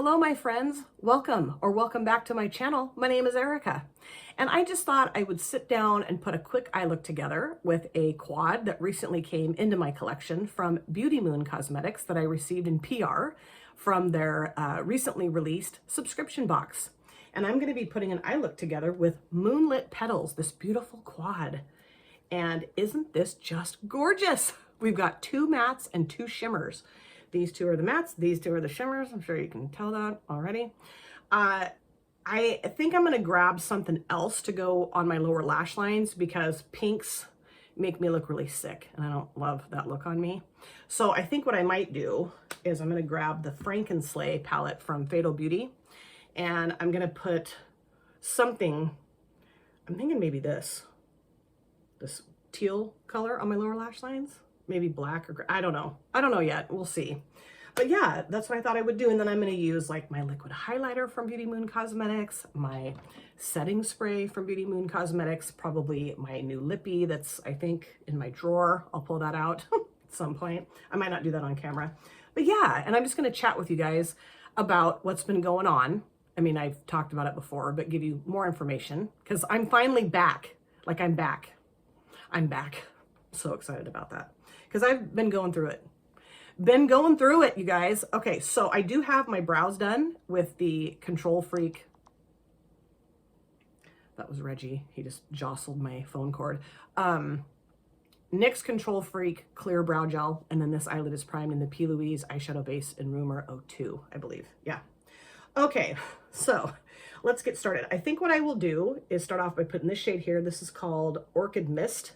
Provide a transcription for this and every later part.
Hello, my friends. Welcome back to my channel. My name is Erica, and I just thought I would sit down and put a quick eye look together with a quad that recently came into my collection from Beauty Moon Cosmetics that I received in PR from their recently released subscription box. And I'm going to be putting an eye look together with Moonlit Petals, this beautiful quad. And isn't this just gorgeous? We've got two mattes and two shimmers. These two are the mattes, these two are the shimmers. I'm sure you can tell that already. I think I'm gonna grab something else to go on my lower lash lines because pinks make me look really sick and I don't love that look on me. So I think what I might do is I'm gonna grab the Frankenslay palette from Fatal Beauty and I'm gonna put something, I'm thinking maybe this teal color on my lower lash lines. Maybe black or gray. I don't know yet. We'll see. But yeah, that's what I thought I would do. And then I'm going to use like my liquid highlighter from Beauty Moon Cosmetics, my setting spray from Beauty Moon Cosmetics, probably my new lippy that's, I think, in my drawer. I'll pull that out at some point. I might not do that on camera. But yeah, and I'm just going to chat with you guys about what's been going on. I mean, I've talked about it before, but give you more information because I'm finally back. Like I'm back. I'm so excited about that. Because I've been going through it. You guys. Okay, so I do have my brows done with the Control Freak. That was Reggie. He just jostled my phone cord. NYX Control Freak Clear Brow Gel. And then this eyelid is primed in the P. Louise eyeshadow base in Rumor 02, I believe. Yeah. Okay, so let's get started. I think what I will do is start off by putting this shade here. This is called Orchid Mist.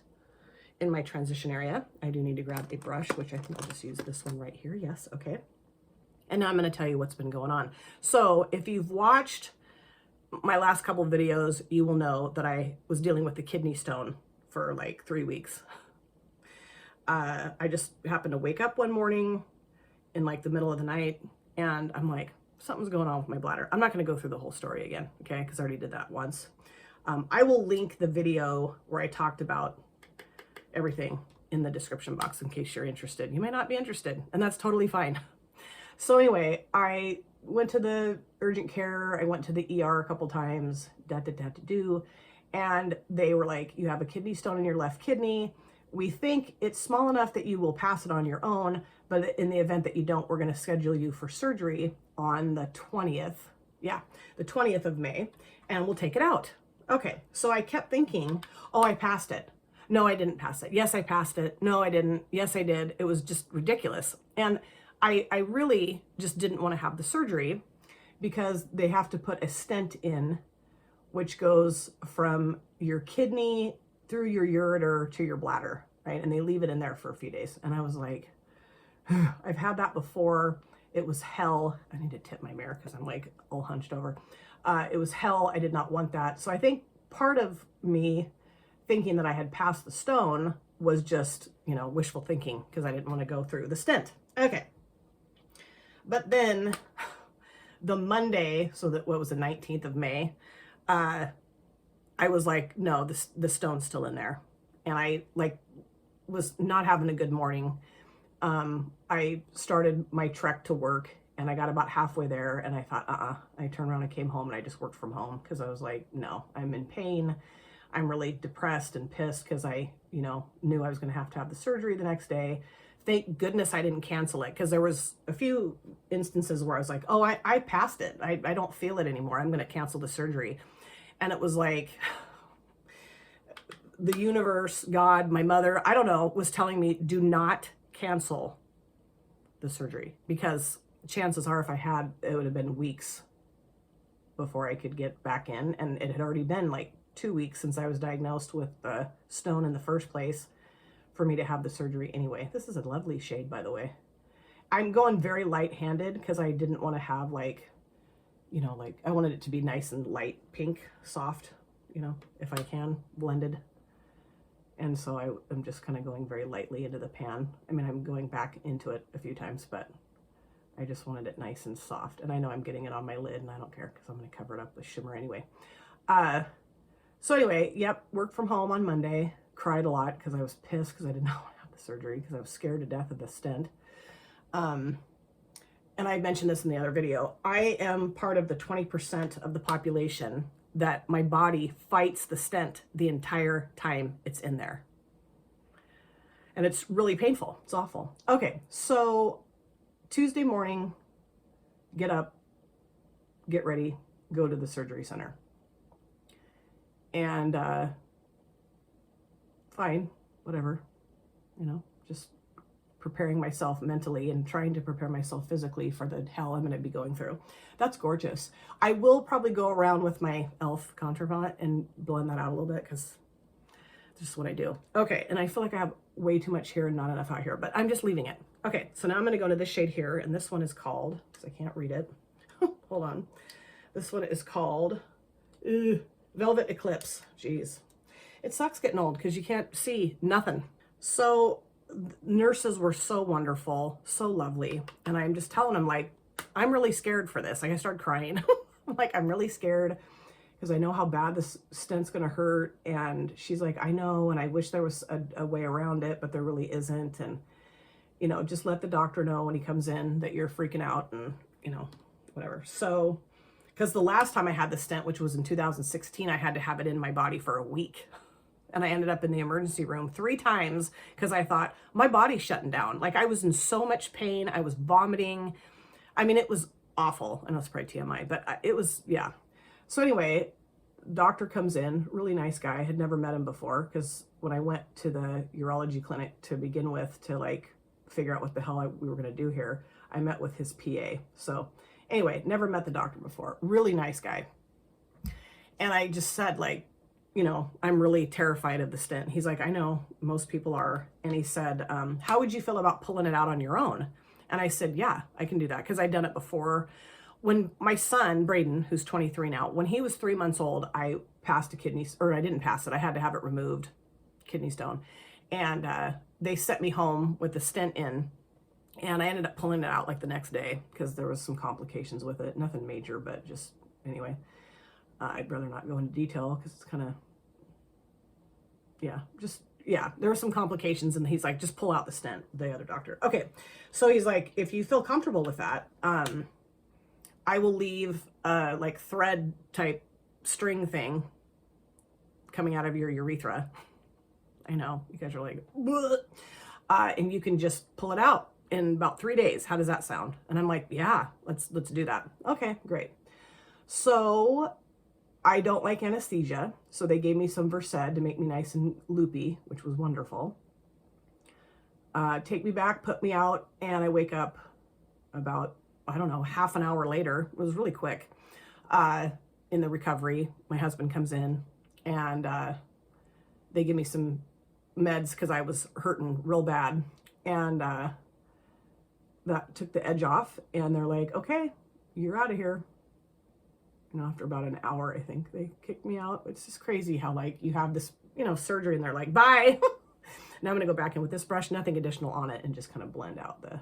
In my transition area, I do need to grab a brush, which I think I'll just use this one right here. Yes, okay. And now I'm going to tell you what's been going on. So if you've watched my last couple of videos, you will know that I was dealing with the kidney stone for like 3 weeks. I just happened to wake up one morning in like the middle of the night, and I'm like, something's going on with my bladder. I'm not going to go through the whole story again, okay, because I already did that once. I will link the video where I talked about everything in the description box in case you're interested. You may not be interested, and that's totally fine. So anyway, I went to the urgent care. I went to the ER a couple times, and they were like, you have a kidney stone in your left kidney. We think it's small enough that you will pass it on your own, but in the event that you don't, we're going to schedule you for surgery on the 20th. Yeah, the 20th of May, and we'll take it out. Okay, so I kept thinking, oh, I passed it. No, I didn't pass it. Yes, I passed it. No, I didn't. Yes, I did. It was just ridiculous. And I really just didn't want to have the surgery because they have to put a stent in, which goes from your kidney through your ureter to your bladder, right? And they leave it in there for a few days. And I was like, I've had that before. It was hell. I need to tip my mirror because I'm like all hunched over. It was hell. I did not want that. So I think part of me thinking that I had passed the stone was just, you know, wishful thinking because I didn't want to go through the stent. Okay. But then the Monday, so that what was the 19th of May, I was like, no, the stone's still in there. And I like was not having a good morning. I started my trek to work and I got about halfway there and I thought, I turned around and came home and I just worked from home because I was like, no, I'm in pain. I'm really depressed and pissed because I, you know, knew I was going to have the surgery the next day. Thank goodness I didn't cancel it because there was a few instances where I was like, oh, I passed it. I don't feel it anymore. I'm going to cancel the surgery. And it was like the universe, God, my mother, I don't know, was telling me, do not cancel the surgery because chances are if I had, it would have been weeks before I could get back in. And it had already been like 2 weeks since I was diagnosed with the stone in the first place for me to have the surgery anyway. This is a lovely shade, by the way. I'm going very light-handed because I didn't want to have like, you know, like I wanted it to be nice and light pink, soft, you know, if I can, blended. And so I'm just kind of going very lightly into the pan. I mean, I'm going back into it a few times, but I just wanted it nice and soft. And I know I'm getting it on my lid and I don't care because I'm going to cover it up with shimmer anyway. So anyway, yep, worked from home on Monday, cried a lot because I was pissed because I did not want to have the surgery because I was scared to death of the stent. and I mentioned this in the other video, I am part of the 20% of the population that my body fights the stent the entire time it's in there. And it's really painful. It's awful. Okay, so Tuesday morning, get up, get ready, go to the surgery center. And fine, whatever, you know, just preparing myself mentally and trying to prepare myself physically for the hell I'm going to be going through. That's gorgeous. I will probably go around with my e.l.f. contravant and blend that out a little bit because it's just what I do. Okay, and I feel like I have way too much here and not enough out here, but I'm just leaving it. Okay, so now I'm going to go to this shade here, and this one is called, because I can't read it. Hold on. This one is called Velvet Eclipse. Jeez. It sucks getting old because you can't see nothing. So nurses were so wonderful, so lovely. And I'm just telling them, like, I'm really scared for this. Like, I started crying. I'm like, I'm really scared because I know how bad this stent's going to hurt. And she's like, I know, and I wish there was a way around it, but there really isn't. And, you know, just let the doctor know when he comes in that you're freaking out and, you know, whatever. So, because the last time I had the stent, which was in 2016, I had to have it in my body for a week. And I ended up in the emergency room 3 times because I thought my body's shutting down. Like, I was in so much pain. I was vomiting. I mean, it was awful. I know it's probably TMI, but it was, yeah. So anyway, doctor comes in, really nice guy. I had never met him before because when I went to the urology clinic to begin with to like figure out what the hell we were going to do here, I met with his PA. So anyway, never met the doctor before. Really nice guy. And I just said, like, you know, I'm really terrified of the stent. He's like, I know, most people are. And he said, how would you feel about pulling it out on your own? And I said, yeah, I can do that because I'd done it before. When my son, Braden, who's 23 now, when he was 3 months old, I passed a kidney, or I didn't pass it. I had to have it removed, kidney stone. And they sent me home with the stent in. And I ended up pulling it out like the next day because there was some complications with it. Nothing major, but just, anyway. I'd rather not go into detail because it's kind of, yeah, there were some complications, and he's like, just pull out the stent, the other doctor. Okay, so he's like, if you feel comfortable with that, I will leave like thread type string thing coming out of your urethra. I know, you guys are like, and you can just pull it out in about 3 days. How does that sound? And I'm like, yeah, let's do that. Okay, great. So I don't like anesthesia, so they gave me some Versed to make me nice and loopy, which was wonderful. Take me back, put me out, and I wake up about, I don't know, half an hour later. It was really quick. In the recovery, my husband comes in, and they give me some meds because I was hurting real bad. And that took the edge off, and they're like, okay, you're out of here. You know, after about an hour, I think they kicked me out. It's just crazy how, like, you have this, you know, surgery and they're like, bye. Now I'm going to go back in with this brush, nothing additional on it, and just kind of blend out the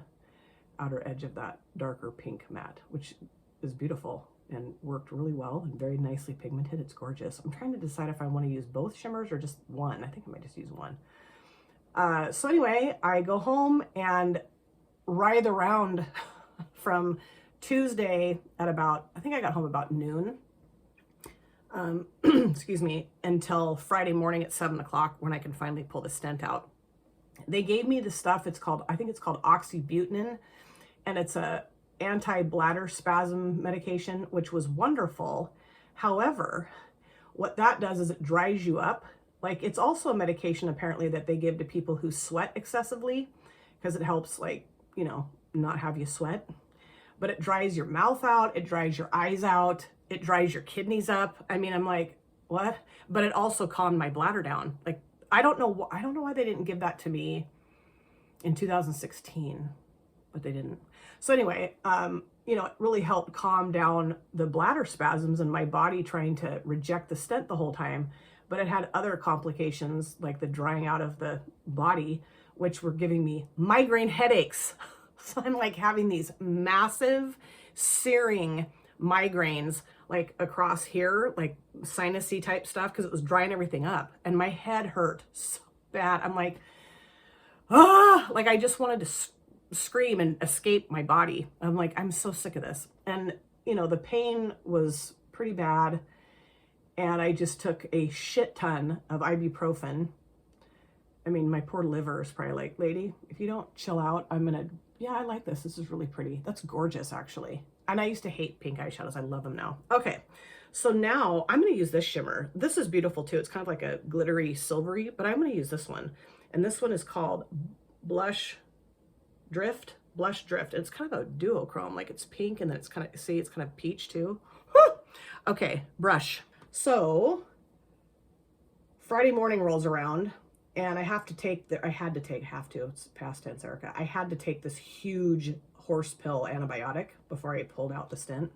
outer edge of that darker pink matte, which is beautiful and worked really well and very nicely pigmented. It's gorgeous. I'm trying to decide if I want to use both shimmers or just one. I think I might just use one. So anyway, I go home and ride around from Tuesday at about, I think I got home about noon, excuse me, until Friday morning at 7 o'clock when I can finally pull the stent out. They gave me the stuff, it's called, I think it's called oxybutynin, and it's a anti-bladder spasm medication, which was wonderful. However, what that does is it dries you up. Like, it's also a medication apparently that they give to people who sweat excessively because it helps, like, you know, not have you sweat. But it dries your mouth out, it dries your eyes out, it dries your kidneys up. I mean, I'm like, what? But it also calmed my bladder down. Like, I don't know why they didn't give that to me in 2016, but they didn't. So anyway, you know, it really helped calm down the bladder spasms and my body trying to reject the stent the whole time. But it had other complications like the drying out of the body, which were giving me migraine headaches. So I'm like having these massive searing migraines like across here, like sinusy type stuff, because it was drying everything up. And my head hurt so bad. I'm like, like I just wanted to scream and escape my body. I'm like, I'm so sick of this. And, you know, the pain was pretty bad. And I just took a shit ton of ibuprofen. I mean, my poor liver is probably like, lady, if you don't chill out, I'm going to, yeah, I like this. This is really pretty. That's gorgeous, actually. And I used to hate pink eyeshadows. I love them now. Okay. So now I'm going to use this shimmer. This is beautiful too. It's kind of like a glittery silvery, but I'm going to use this one. And this one is called Blush Drift. It's kind of a duochrome, like it's pink and then it's kind of, see, it's kind of peach too. Okay, brush. So Friday morning rolls around and I have to take it's past tense, Erica. I had to take this huge horse pill antibiotic before I pulled out the stent.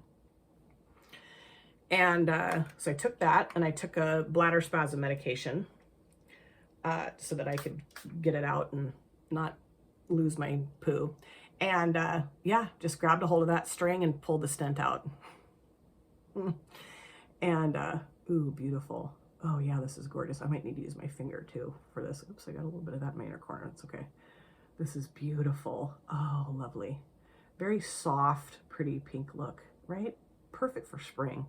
And so I took that and I took a bladder spasm medication so that I could get it out and not lose my poo. And yeah, just grabbed a hold of that string and pulled the stent out. And ooh, beautiful. Oh yeah, this is gorgeous. I might need to use my finger too for this. Oops, I got a little bit of that in my inner corner. It's okay. This is beautiful. Oh, lovely. Very soft, pretty pink look, right? Perfect for spring,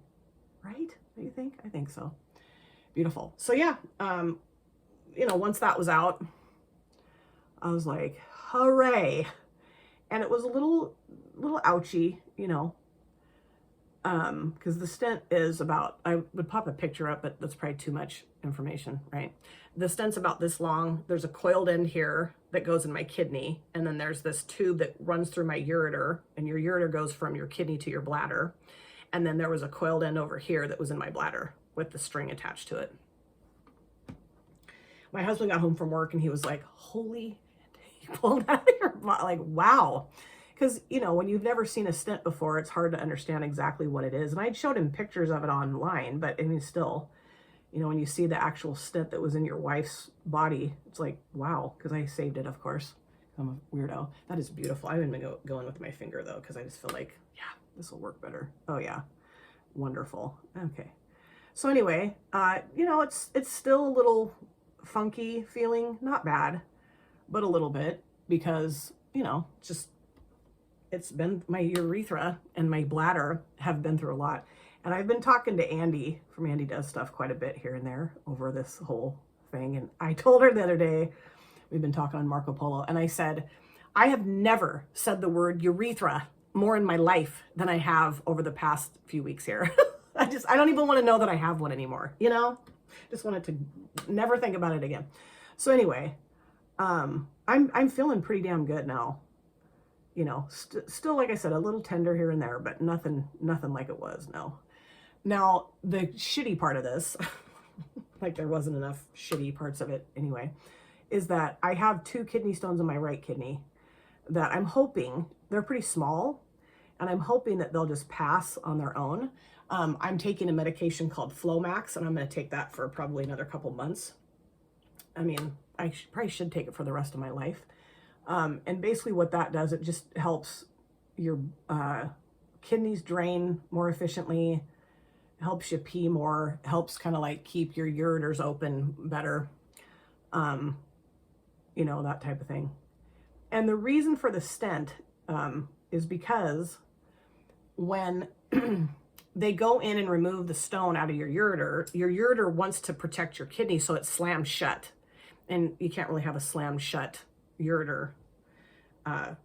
right? What do you think? I think so. Beautiful. So yeah, you know, once that was out, I was like, hooray. And it was a little ouchy, you know, because the stent is about, I would pop a picture up, but that's probably too much information, right? The stent's about this long. There's a coiled end here that goes in my kidney. And then there's this tube that runs through my ureter, and your ureter goes from your kidney to your bladder. And then there was a coiled end over here that was in my bladder with the string attached to it. My husband got home from work and he was like, holy shit, you pulled out of your body. Like, wow. Because, you know, when you've never seen a stent before, it's hard to understand exactly what it is. And I showed him pictures of it online, but I mean, still, you know, when you see the actual stent that was in your wife's body, it's like, wow, because I saved it, of course. I'm a weirdo. That is beautiful. I haven't been going with my finger, though, because I just feel like, yeah, this will work better. Oh, yeah. Wonderful. Okay. So anyway, you know, it's still a little funky feeling. Not bad, but a little bit because, you know, just... it's been, my urethra and my bladder have been through a lot. And I've been talking to Andy from Andy Does Stuff quite a bit here and there over this whole thing. And I told her the other day, we've been talking on Marco Polo, and I said, I have never said the word urethra more in my life than I have over the past few weeks here. I don't even want to know that I have one anymore, you know? Just wanted to never think about it again. So anyway, I'm feeling pretty damn good now. You know, still, like I said, a little tender here and there, but nothing like it was, no. Now, the shitty part of this, like there wasn't enough shitty parts of it anyway, is that I have 2 kidney stones in my right kidney that I'm hoping, they're pretty small, and I'm hoping that they'll just pass on their own. I'm taking a medication called Flomax, and I'm going to take that for probably another couple months. I mean, I probably should take it for the rest of my life. And basically what that does, it just helps your kidneys drain more efficiently, helps you pee more, helps kind of like keep your ureters open better, you know, that type of thing. And the reason for the stent is because when they go in and remove the stone out of your ureter wants to protect your kidney, so it slams shut. And you can't really have a slammed shut ureter. I'm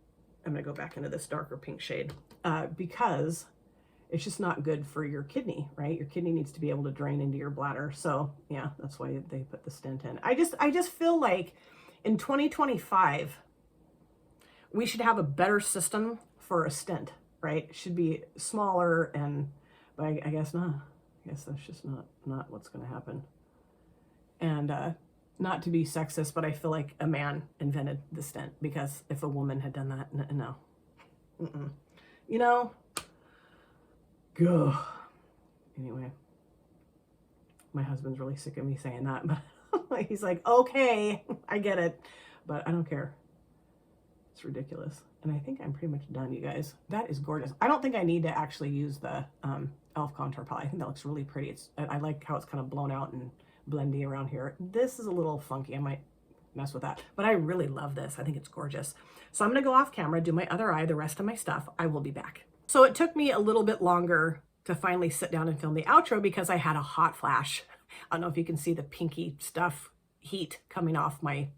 going to go back into this darker pink shade because it's just not good for your kidney, right? Your kidney needs to be able to drain into your bladder. So yeah, that's why they put the stent in. I just feel like in 2025, we should have a better system for a stent, right? It should be smaller but I guess not. I guess that's just not what's going to happen. And, not to be sexist, but I feel like a man invented the stent, because if a woman had done that, no. You know? Go. Anyway. My husband's really sick of me saying that, but he's like, okay, I get it, but I don't care. It's ridiculous. And I think I'm pretty much done, you guys. That is gorgeous. I don't think I need to actually use the e.l.f. contour palette. I think that looks really pretty. I like how it's kind of blown out and blendy around here. This is a little funky. I might mess with that. But I really love this. I think it's gorgeous. So I'm going to go off camera, do my other eye, the rest of my stuff. I will be back. So it took me a little bit longer to finally sit down and film the outro because I had a hot flash. I don't know if you can see the pinky stuff, heat coming off my...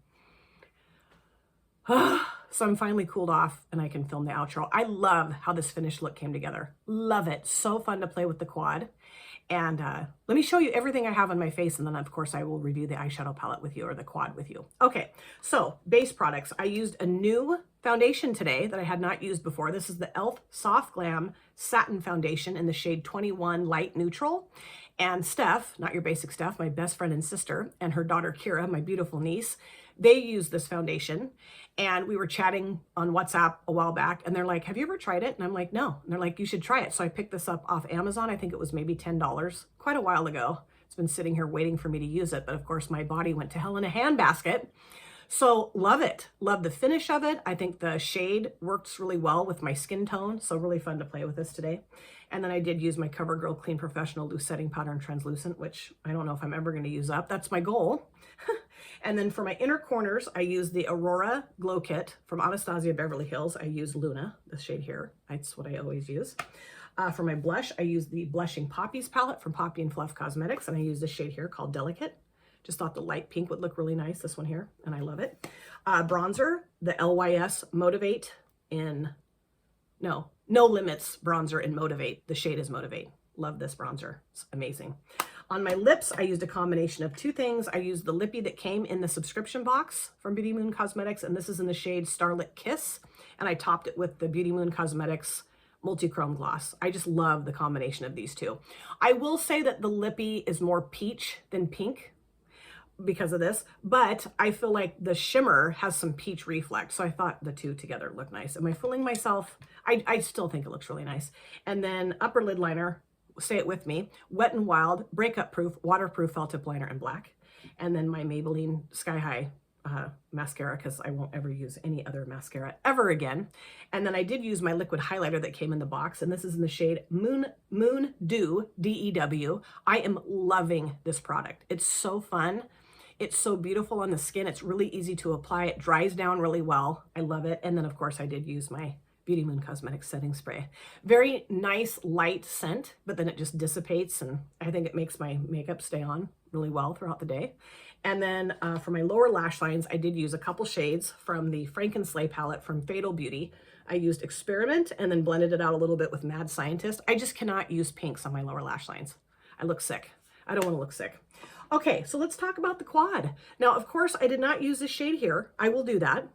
So I'm finally cooled off and I can film the outro. I love how this finished look came together. Love it. So fun to play with the quad. And let me show you everything I have on my face, and then of course I will review the eyeshadow palette with you, or the quad with you. Okay, so base products. I used a new foundation today that I had not used before. This is the e.l.f. Soft Glam Satin Foundation in the shade 21 Light Neutral. And Steph, not your basic Steph, my best friend and sister, and her daughter Kira, my beautiful niece, they use this foundation. And we were chatting on WhatsApp a while back, and they're like, have you ever tried it? And I'm like, no. And they're like, you should try it. So I picked this up off Amazon. I think it was maybe $10, quite a while ago. It's been sitting here waiting for me to use it. But of course, my body went to hell in a handbasket. So love it. Love the finish of it. I think the shade works really well with my skin tone. So really fun to play with this today. And then I did use my CoverGirl Clean Professional Loose Setting Powder in Translucent, which I don't know if I'm ever going to use up. That's my goal. And then for my inner corners, I use the Aurora Glow Kit from Anastasia Beverly Hills. I use Luna, this shade here. That's what I always use. For my blush, I use the Blushing Poppies palette from Poppy and Fluff Cosmetics, and I use this shade here called Delicate. Just thought the light pink would look really nice, this one here, and I love it. Bronzer, the LYS Motivate in, no Limits bronzer in Motivate. The shade is Motivate. Love this bronzer. It's amazing. On my lips, I used a combination of two things. I used the lippy that came in the subscription box from Beauty Moon Cosmetics, and this is in the shade Starlit Kiss, and I topped it with the Beauty Moon Cosmetics Multi-Chrome Gloss. I just love the combination of these two. I will say that the lippy is more peach than pink because of this, but I feel like the shimmer has some peach reflect, so I thought the two together look nice. Am I fooling myself? I still think it looks really nice. And then upper lid liner, say it with me, Wet n Wild, breakup proof, waterproof felt tip liner in black. And then my Maybelline Sky High mascara, because I won't ever use any other mascara ever again. And then I did use my liquid highlighter that came in the box, and this is in the shade Moon Dew, D-E-W. I am loving this product. It's so fun. It's so beautiful on the skin. It's really easy to apply. It dries down really well. I love it. And then of course I did use my Beauty Moon Cosmetics setting spray. Very nice light scent, but then it just dissipates, and I think it makes my makeup stay on really well throughout the day. And then for my lower lash lines, I did use a couple shades from the Frankenslay palette from Fatal Beauty. I used Experiment and then blended it out a little bit with Mad Scientist. I just cannot use pinks on my lower lash lines. I look sick. I don't want to look sick. Okay, so let's talk about the quad. Now, of course, I did not use this shade here. I will do that.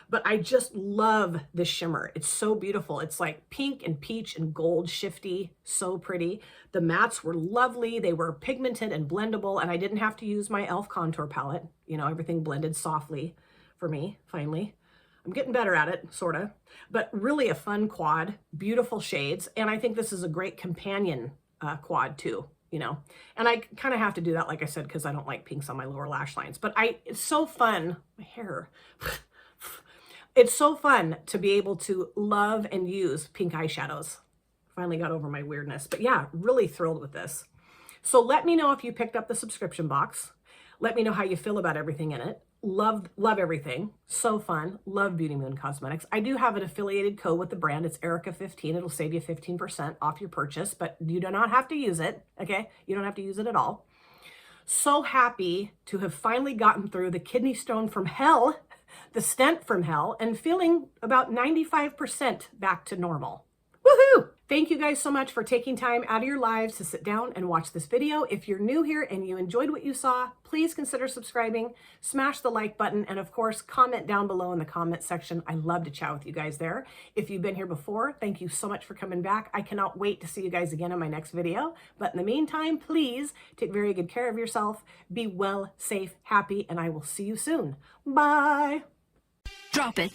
But I just love the shimmer. It's so beautiful. It's like pink and peach and gold shifty, so pretty. The mattes were lovely. They were pigmented and blendable, and I didn't have to use my e.l.f. contour palette. You know, everything blended softly for me, finally. I'm getting better at it, sort of. But really a fun quad, beautiful shades, and I think this is a great companion quad too. You know, and I kind of have to do that, like I said, because I don't like pinks on my lower lash lines. But it's so fun. My hair. It's so fun to be able to love and use pink eyeshadows. Finally got over my weirdness. But yeah, really thrilled with this. So let me know if you picked up the subscription box. Let me know how you feel about everything in it. Love everything. So fun. Love Beauty Moon Cosmetics. I do have an affiliated code with the brand. It's Erica15. It'll save you 15% off your purchase, but you do not have to use it. Okay? You don't have to use it at all. So happy to have finally gotten through the kidney stone from hell, the stent from hell, and feeling about 95% back to normal. Woohoo! Thank you guys so much for taking time out of your lives to sit down and watch this video. If you're new here and you enjoyed what you saw, please consider subscribing, smash the like button, and of course, comment down below in the comment section. I love to chat with you guys there. If you've been here before, thank you so much for coming back. I cannot wait to see you guys again in my next video. But in the meantime, please take very good care of yourself. Be well, safe, happy, and I will see you soon. Bye! Drop it.